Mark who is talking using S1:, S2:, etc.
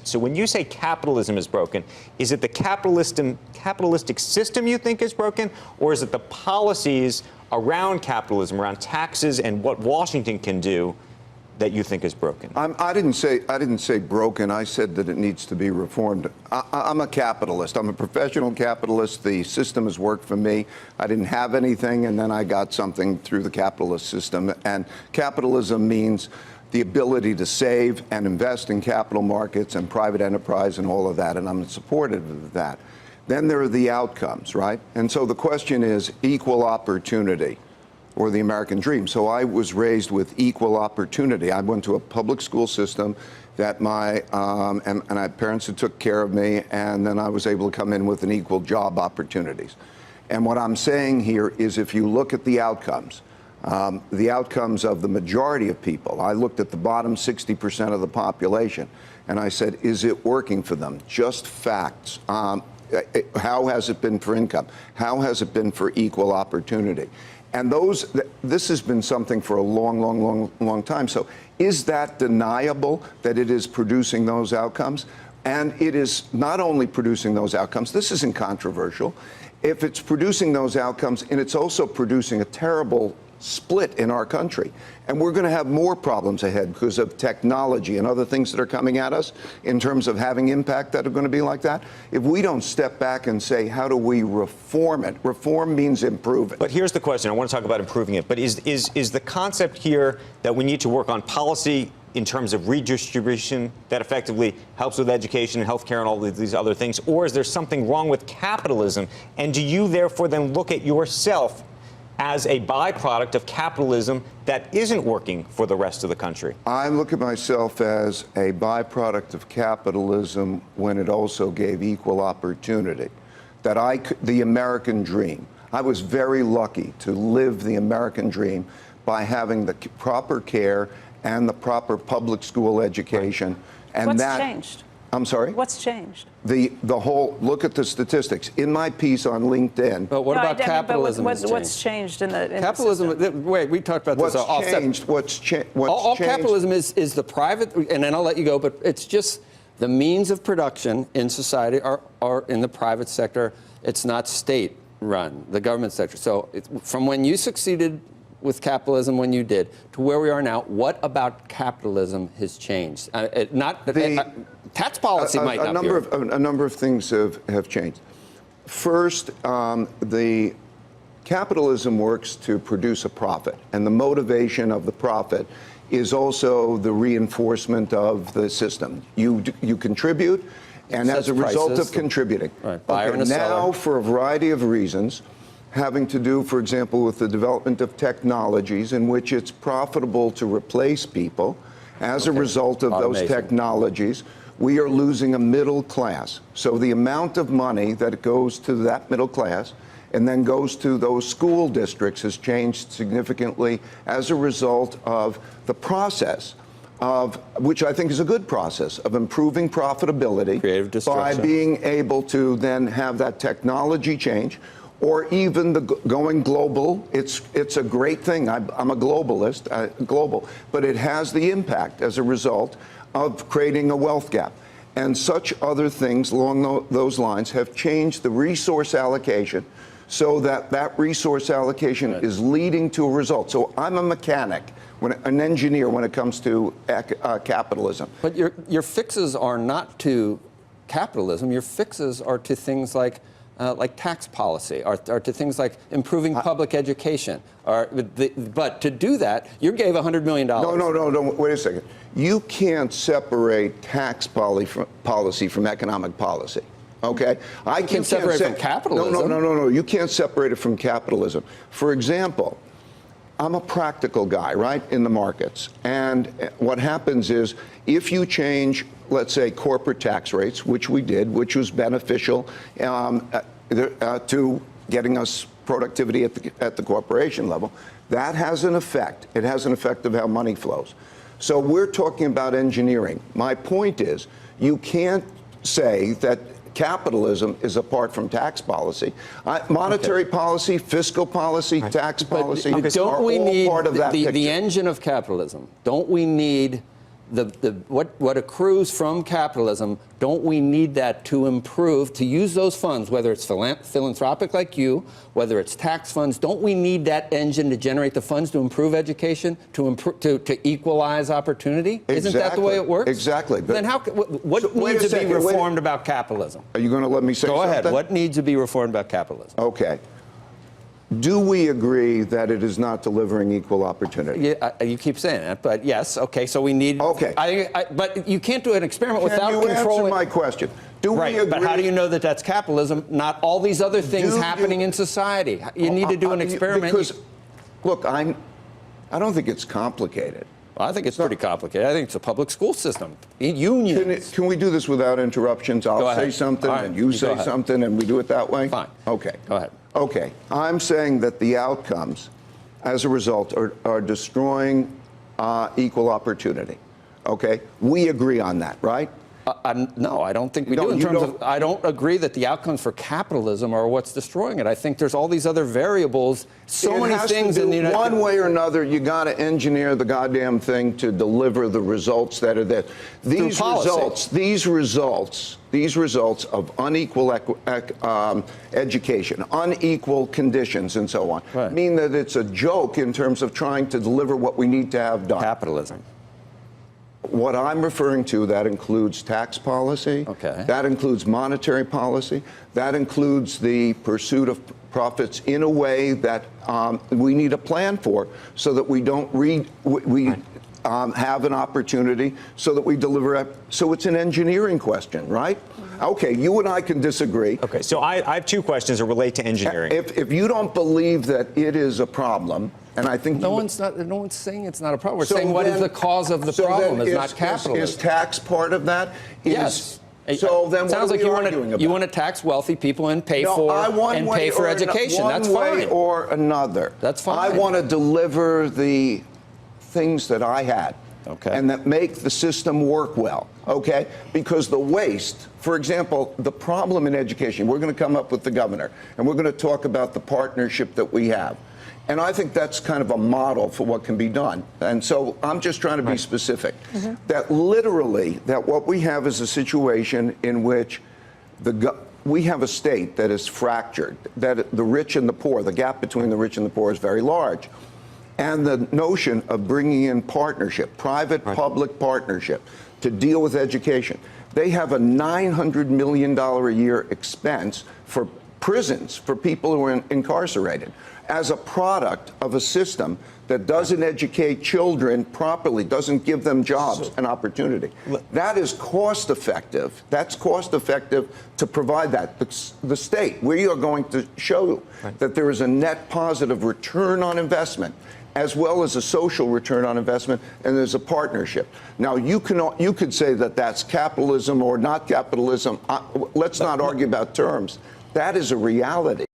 S1: So when you say capitalism is broken, is it the capitalistic system you think is broken, or is it the policies around capitalism, around taxes and what Washington can do, that you think is broken?
S2: I didn't say broken. I said that it needs to be reformed. I'm a capitalist. I'm a professional capitalist. The system has worked for me. I didn't have anything, and then I got something through the capitalist system. And capitalism means the ability to save and invest in capital markets and private enterprise and all of that, and I'm supportive of that. Then there are the outcomes, right? And so the question is equal opportunity, or the American dream. So I was raised with equal opportunity. I went to a public school system that my parents who took care of me, and then I was able to come in with an equal job opportunities. And what I'm saying here is, if you look at the outcomes of the majority of people, I looked at the bottom 60% of the population, and I said, is it working for them? Just facts. How has it been for income? How has it been for equal opportunity? And this has been something for a long time. So is that deniable, that it is producing those outcomes? And it is not only producing those outcomes, this isn't controversial. If it's producing those outcomes, and it's also producing a terrible split in our country. And we're going to have more problems ahead because of technology and other things that are coming at us in terms of having impact that are going to be like that. If we don't step back and say, how do we reform it? Reform means improve it.
S1: But here's the question. I want to talk about improving it. But is the concept here that we need to work on policy in terms of redistribution that effectively helps with education and healthcare and all of these other things? Or is there something wrong with capitalism? And do you therefore then look at yourself as a byproduct of capitalism that isn't working for the rest of the country?
S2: I look at myself as a byproduct of capitalism when it also gave equal opportunity. The American dream. I was very lucky to live the American dream by having the proper care and the proper public school education. And
S3: what's changed?
S2: I'm sorry?
S3: What's changed?
S2: The whole, look at the statistics. In my piece on LinkedIn.
S4: But what about capitalism?
S3: What's changed in the
S4: capitalism? Wait, we talked about this.
S2: What's changed?
S4: All capitalism is the private, and then I'll let you go, but it's just the means of production in society are in the private sector. It's not state run, the government sector. So from when you succeeded with capitalism, when you did, to where we are now, what about capitalism has changed? Tax policy might not be.
S2: A number of things have changed. First, the capitalism works to produce a profit, and the motivation of the profit is also the reinforcement of the system. You contribute, and as a result of contributing, now for a variety of reasons, having to do, for example, with the development of technologies in which it's profitable to replace people. As a result of those technologies, we are losing a middle class. So the amount of money that goes to that middle class and then goes to those school districts has changed significantly as a result of the process of, which I think is a good process, of improving profitability by being able to then have that technology change. Or even going global. It's a great thing. I'm a globalist, global, but it has the impact as a result of creating a wealth gap. And such other things along those lines have changed the resource allocation so that resource allocation is leading to a result. So I'm a mechanic, an engineer when it comes to capitalism.
S4: But your fixes are not to capitalism. Your fixes are to things like tax policy, or to things like improving public education. But to do that, you gave $100 million.
S2: No, wait a second. You can't separate tax policy from economic policy, okay?
S4: You can separate it from capitalism.
S2: No. You can't separate it from capitalism. For example, I'm a practical guy, right, in the markets. And what happens is, if you change, let's say, corporate tax rates, which we did, which was beneficial to getting us productivity at the corporation level, that has an effect. It has an effect of how money flows. So we're talking about engineering. My point is, you can't say that capitalism is apart from tax policy. Monetary policy, fiscal policy, tax policy
S4: don't we
S2: all
S4: need
S2: part of that picture.
S4: The engine of capitalism? Don't we need what accrues from capitalism, don't we need that to improve, to use those funds, whether it's philanthropic like you, whether it's tax funds, don't we need that engine to generate the funds to improve education, to equalize opportunity? Isn't that the way it works?
S2: Exactly.
S4: Then what needs to be reformed about capitalism?
S2: Are you going to let me say something?
S4: Go ahead. What needs to be reformed about capitalism?
S2: Okay. Do we agree that it is not delivering equal opportunity?
S4: Yeah, you keep saying that, but yes. Okay, so we need.
S2: Okay.
S4: But you can't do an experiment without
S2: Can you
S4: controlling.
S2: answer my question? Do
S4: Right,
S2: we agree?
S4: but how do you know that that's capitalism? Not all these other things happening in society. You need to do an experiment.
S2: Because, look, I don't think it's complicated.
S4: Well, I think it's pretty complicated. I think it's a public school system. Unions.
S2: Can we do this without interruptions? I'll say something and you say something, and we do it that way?
S4: Fine.
S2: Okay.
S4: Go ahead.
S2: Okay. I'm saying that the outcomes, as a result, are destroying equal opportunity. Okay? We agree on that, right?
S4: No, I don't think we do. I don't agree that the outcomes for capitalism are what's destroying it. I think there's all these other variables, many things in the United States. One
S2: way or another, you got to engineer the goddamn thing to deliver the results that are there. These results of unequal education, unequal conditions, and so on, mean that it's a joke in terms of trying to deliver what we need to have done.
S4: Capitalism.
S2: What I'm referring to, that includes tax policy, that includes monetary policy, that includes the pursuit of profits in a way that we need a plan for, so that we don't have an opportunity, so that we deliver. So it's an engineering question, right? Okay, you and I can disagree.
S1: Okay, so I have two questions that relate to engineering.
S2: If you don't believe that it is a problem, and I think
S4: no one's saying it's not a problem. We're saying what is the cause of the problem? It's not capitalism.
S2: Is tax part of that?
S4: Yes.
S2: So then what
S4: sounds
S2: are
S4: like
S2: we arguing about?
S4: you want to tax wealthy people and pay for education. That's fine.
S2: One way or another.
S4: That's fine.
S2: I want to deliver the things that I had.
S4: Okay.
S2: And that make the system work well, okay? Because the waste, for example, the problem in education, we're going to come up with the governor, and we're going to talk about the partnership that we have. And I think that's kind of a model for what can be done. And so I'm just trying to be specific. That literally, that what we have is a situation in which we have a state that is fractured, that the rich and the poor, the gap between the rich and the poor is very large. And the notion of bringing in partnership, private-public partnership, to deal with education. They have a $900 million a year expense for prisons for people who are incarcerated as a product of a system that doesn't educate children properly, doesn't give them jobs and opportunity. That is cost effective. That's cost effective to provide that. The state, we are going to show that there is a net positive return on investment, as well as a social return on investment, and there's a partnership. Now, you could say that that's capitalism or not capitalism. Let's not argue about terms. That is a reality.